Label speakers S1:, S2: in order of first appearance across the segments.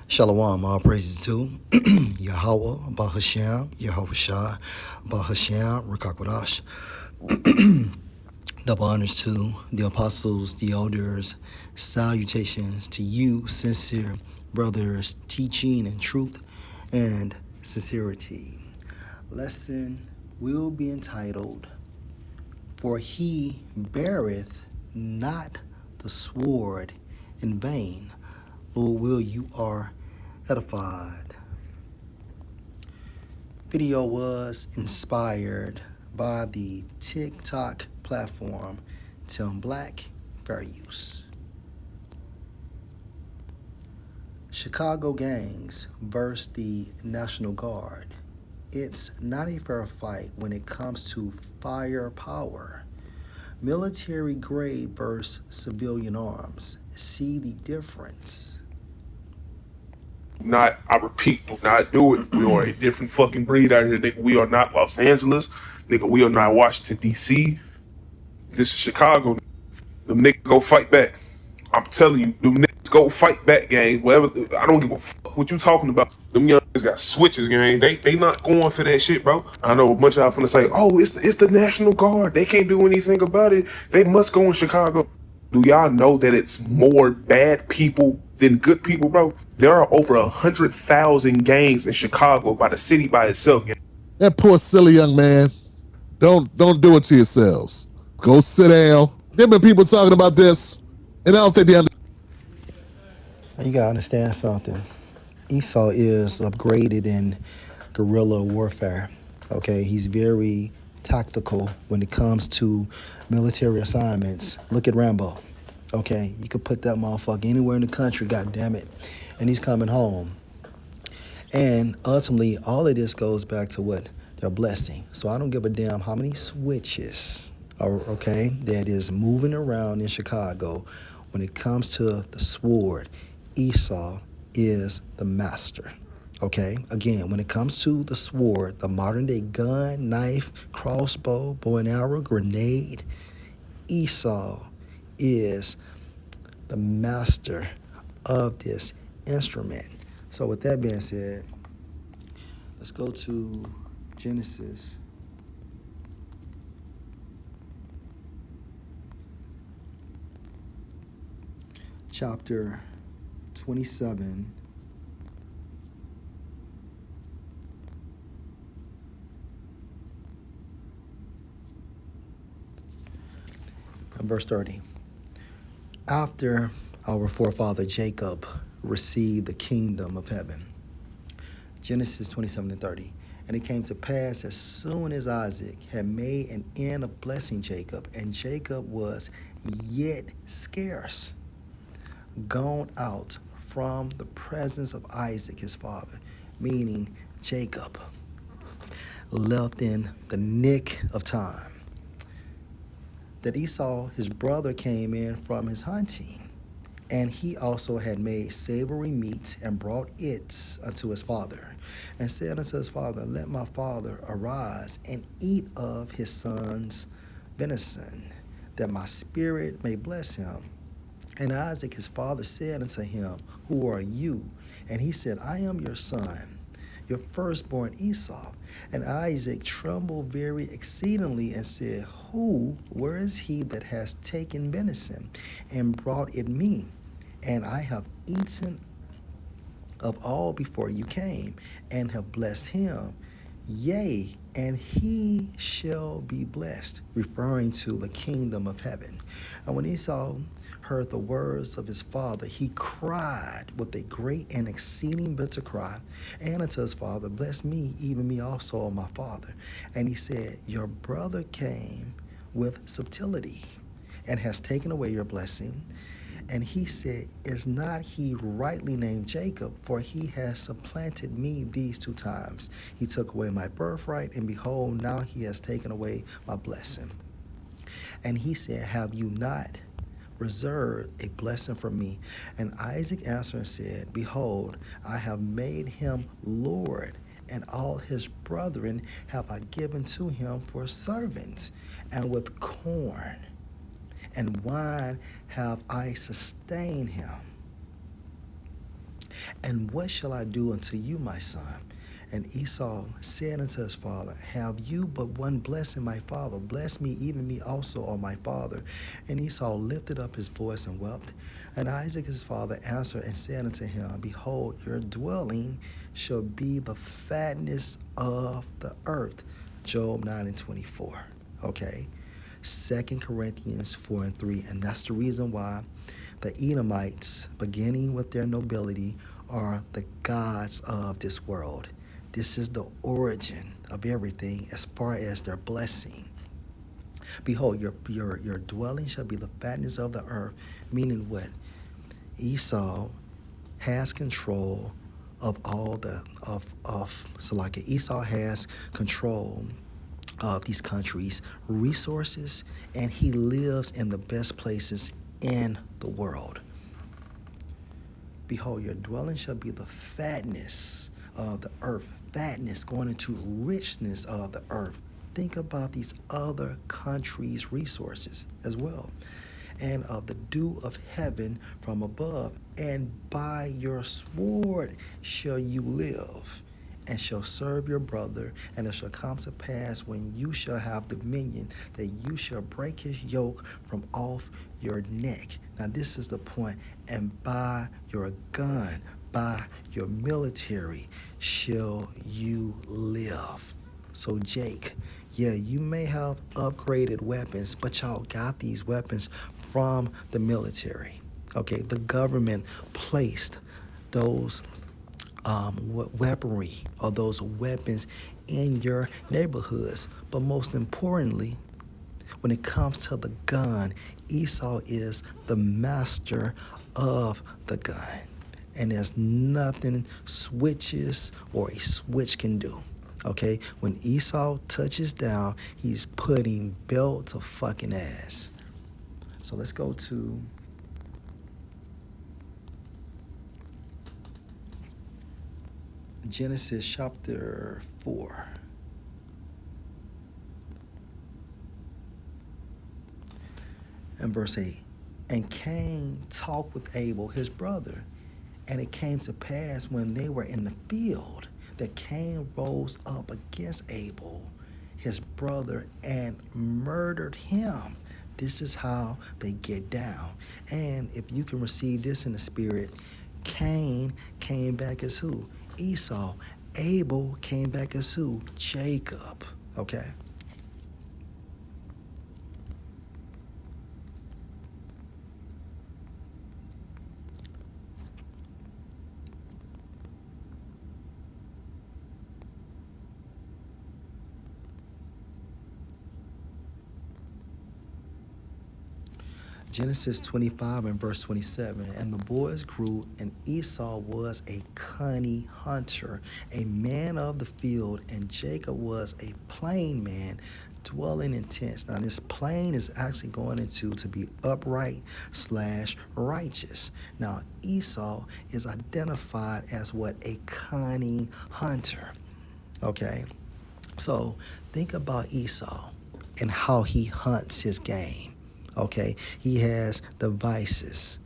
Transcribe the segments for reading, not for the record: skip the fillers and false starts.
S1: Shalom, all praises to Yahweh, Bahasham, Yahweh Shah, Bahasham, Rakakwadash. Double honors to the apostles, the elders, salutations to you, sincere brothers, teaching and truth and sincerity. Lesson will be entitled, For he beareth not the sword in vain. Lord will, you are edified. Video was inspired by the TikTok platform Tim Black Fair Use. Chicago gangs versus the National Guard. It's not a fair fight when it comes to firepower. Military grade versus civilian arms. See the difference.
S2: Not, I repeat, do not do it. We are a different fucking breed out here, nigga. We are not Los Angeles, nigga. We are not Washington, D.C. This is Chicago. Them niggas go fight back. I'm telling you, them niggas go fight back, gang. Whatever. I don't give a fuck what you talking about. Them young niggas got switches, gang. They not going for that shit, bro. I know a bunch of y'all finna say, oh, it's the National Guard. They can't do anything about it. They must go in Chicago. Do y'all know that it's more bad people than good people, bro? There are over 100,000 gangs in Chicago by the city by itself, gang.
S3: That poor silly young man. Don't do it to yourselves. Go sit down. There been people talking about this, and I don't think they understand.
S1: You gotta understand something. Esau is upgraded in guerrilla warfare. Okay, he's very tactical when it comes to military assignments. Look at Rambo. Okay, you could put that motherfucker anywhere in the country, god damn it, and he's coming home. And ultimately, all of this goes back to what? Their blessing. So I don't give a damn how many switches are, okay, that is moving around in Chicago. When it comes to the sword, Esau is the master. Okay, again, when it comes to the sword, the modern day gun, knife, crossbow, bow and arrow, grenade, Esau is the master of this instrument. So with that being said, let's go to Genesis chapter 27. And verse 30. After our forefather Jacob received the kingdom of heaven. Genesis 27 and 30. And it came to pass as soon as Isaac had made an end of blessing Jacob, and Jacob was yet scarce gone out from the presence of Isaac his father, meaning Jacob left in the nick of time, that Esau his brother came in from his hunting. And he also had made savory meat and brought it unto his father, and said unto his father, Let my father arise and eat of his son's venison, that my spirit may bless him. And Isaac his father said unto him, Who are you? And he said, I am your son, your firstborn Esau. And Isaac trembled very exceedingly and said, where is he that has taken venison and brought it me? And I have eaten of all before you came, and have blessed him. Yea, and he shall be blessed, referring to the kingdom of heaven. And when Esau heard the words of his father, he cried with a great and exceeding bitter cry, and unto his father, Bless me, even me also, O my father. And he said, Your brother came with subtlety, and has taken away your blessing. And he said, Is not he rightly named Jacob? For he has supplanted me these 2 times. He took away my birthright, and behold, now he has taken away my blessing. And he said, Have you not reserved a blessing for me? And Isaac answered and said, Behold, I have made him Lord, and all his brethren have I given to him for servants, and with corn and wine have I sustained him. And what shall I do unto you, my son? And Esau said unto his father, Have you but one blessing, my father? Bless me, even me also, O my father. And Esau lifted up his voice and wept. And Isaac his father answered and said unto him, Behold, your dwelling shall be the fatness of the earth. Job 9:24. Okay. 2 Corinthians 4:3. And that's the reason why the Edomites, beginning with their nobility, are the gods of this world. This is the origin of everything as far as their blessing. Behold, your dwelling shall be the fatness of the earth, meaning what? Esau has control of all the so like Esau has control of these countries' resources, and he lives in the best places in the world. Behold, your dwelling shall be the fatness of the earth. Fatness, going into richness of the earth. Think about these other countries' resources as well. And of the dew of heaven from above. And by your sword shall you live, and shall serve your brother. And it shall come to pass, when you shall have dominion, that you shall break his yoke from off your neck. Now this is the point. And by your gun, by your military, shall you live. So Jake, yeah, you may have upgraded weapons, but y'all got these weapons from the military. Okay, the government placed those weaponry or those weapons in your neighborhoods. But most importantly, when it comes to the gun, Esau is the master of the gun. And there's nothing switches or a switch can do. Okay? When Esau touches down, he's putting belt to fucking ass. So let's go to Genesis chapter 4. And verse 8. And Cain talked with Abel, his brother. And it came to pass, when they were in the field, that Cain rose up against Abel, his brother, and murdered him. This is how they get down. And if you can receive this in the spirit, Cain came back as who? Esau. Abel came back as who? Jacob. Okay? Genesis 25 and verse 27. And the boys grew, and Esau was a cunning hunter, a man of the field, and Jacob was a plain man, dwelling in tents. Now this plain is actually going into to be upright / righteous. Now Esau is identified as what? A cunning hunter. Okay? So think about Esau and how he hunts his game. Okay, he has devices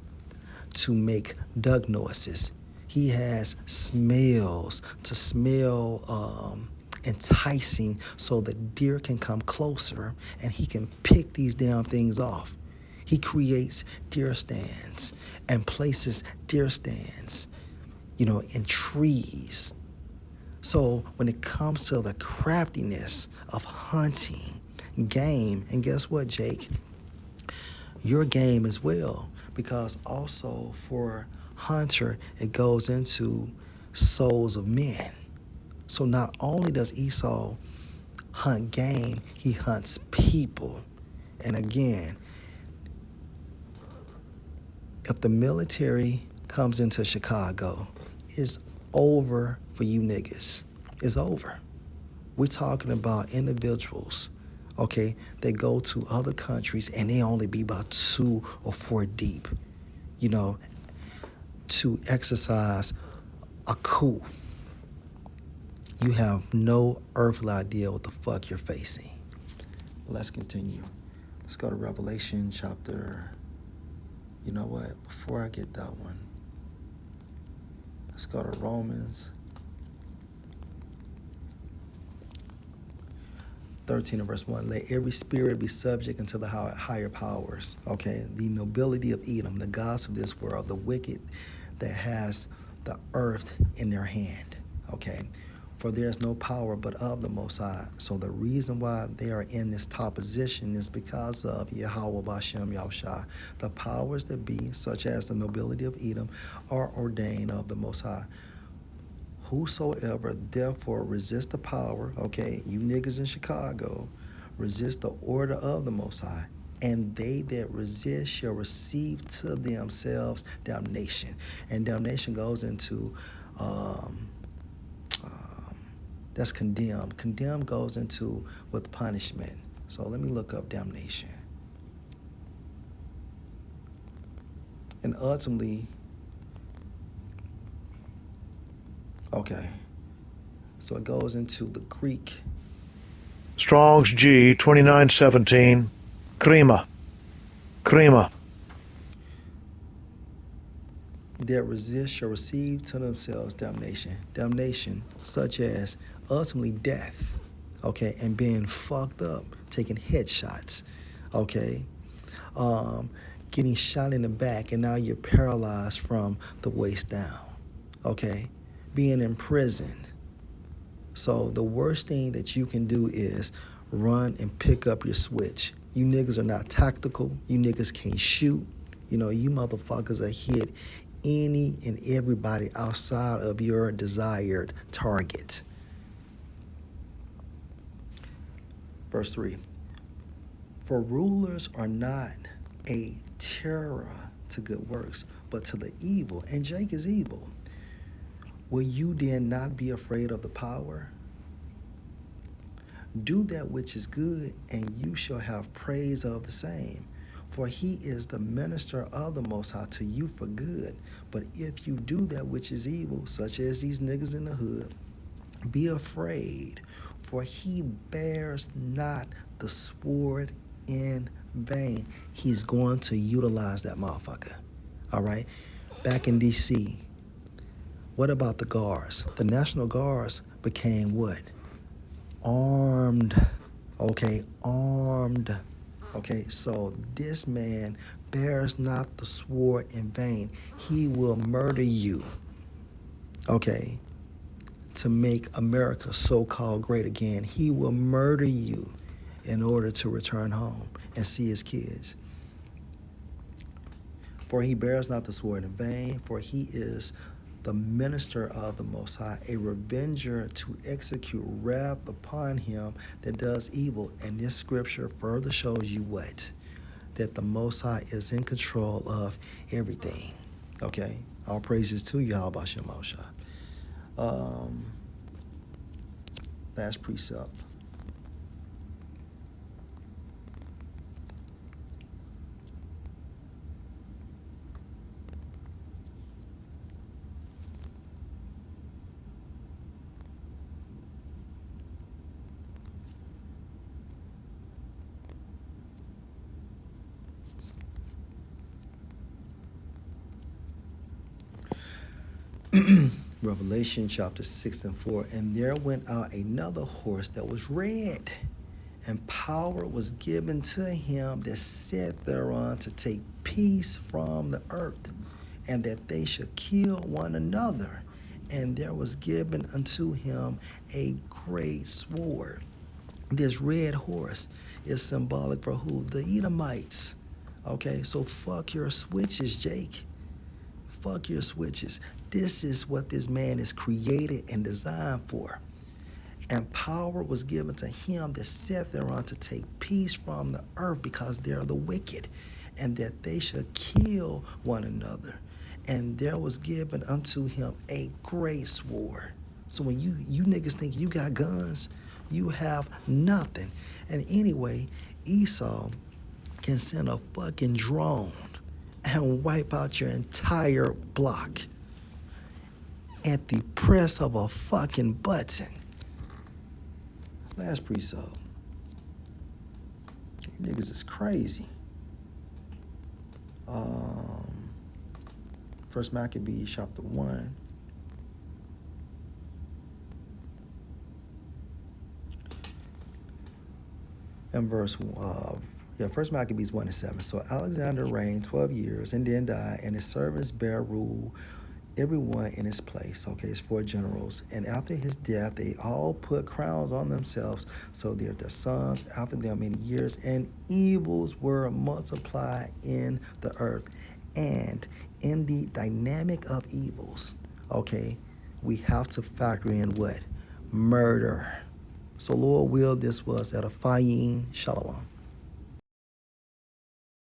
S1: to make duck noises. He has smells to smell enticing so the deer can come closer and he can pick these damn things off. He creates deer stands and places deer stands, in trees. So when it comes to the craftiness of hunting game, and guess what, Jake? Your game as well, because also for hunter, it goes into souls of men. So not only does Esau hunt game, he hunts people. And again, if the military comes into Chicago, it's over for you niggas. It's over. We're talking about individuals, okay, they go to other countries and they only be about 2 or 4 deep, to exercise a coup. You have no earthly idea what the fuck you're facing. Let's continue. Let's go to Revelation chapter, before I get that one, Let's go to Romans 13 and verse 1. Let every spirit be subject unto the higher powers. Okay, the nobility of Edom, the gods of this world, the wicked that has the earth in their hand. Okay, for there is no power but of the Most High. So the reason why they are in this top position is because of Yahweh Bashem Yahushua. The powers that be, such as the nobility of Edom, are ordained of the Most High. Whosoever therefore resist the power, okay, you niggas in Chicago, resist the order of the Most High, and they that resist shall receive to themselves damnation. And damnation goes into, that's condemned. Condemned goes into with punishment. So let me look up damnation. And ultimately, okay, so it goes into the Greek.
S4: Strong's G 2917, Krima.
S1: That resist shall receive to themselves damnation. Damnation, such as ultimately death, okay, and being fucked up, taking headshots, okay, getting shot in the back, and now you're paralyzed from the waist down, okay, being imprisoned. So the worst thing that you can do is run and pick up your switch. You niggas are not tactical. You niggas can't shoot. You know, you motherfuckers are hit any and everybody outside of your desired target. Verse 3. For rulers are not a terror to good works, but to the evil. And Jake is evil. Will you then not be afraid of the power? Do that which is good, and you shall have praise of the same. For he is the minister of the Most High to you for good. But if you do that which is evil, such as these niggas in the hood, be afraid, for he bears not the sword in vain. He's going to utilize that motherfucker. All right? Back in D.C., what about the guards? The National Guards became what? Armed. Okay, armed. Okay, so this man bears not the sword in vain. He will murder you. Okay, to make America so-called great again. He will murder you in order to return home and see his kids. For he bears not the sword in vain, for he is the minister of the Most High, a revenger to execute wrath upon him that does evil. And this scripture further shows you what? That the Most High is in control of everything. Okay? All praises to Yahweh Shem Moshe. Last precept. Revelation chapter 6 and 4. And there went out another horse that was red, and power was given to him that sat thereon to take peace from the earth, and that they should kill one another. And there was given unto him a great sword. This red horse is symbolic for who? The Edomites. Okay, so fuck your switches, Jake. Fuck your switches. This is what this man is created and designed for. And power was given to him that sat thereon to take peace from the earth, because they're the wicked, and that they should kill one another. And there was given unto him a great sword. So when you niggas think you got guns, you have nothing. And anyway, Esau can send a fucking drone and wipe out your entire block at the press of a fucking button. Last precept. You niggas is crazy. First Maccabees chapter 1 in First Maccabees 1:7. So Alexander reigned 12 years and then died, and his servants bare rule, everyone in his place. Okay, it's 4 generals. And after his death, they all put crowns on themselves, so they're their sons after them many years, and evils were multiplied in the earth. And in the dynamic of evils, okay, we have to factor in what? Murder. So Lord will, this was edifying. Shalom.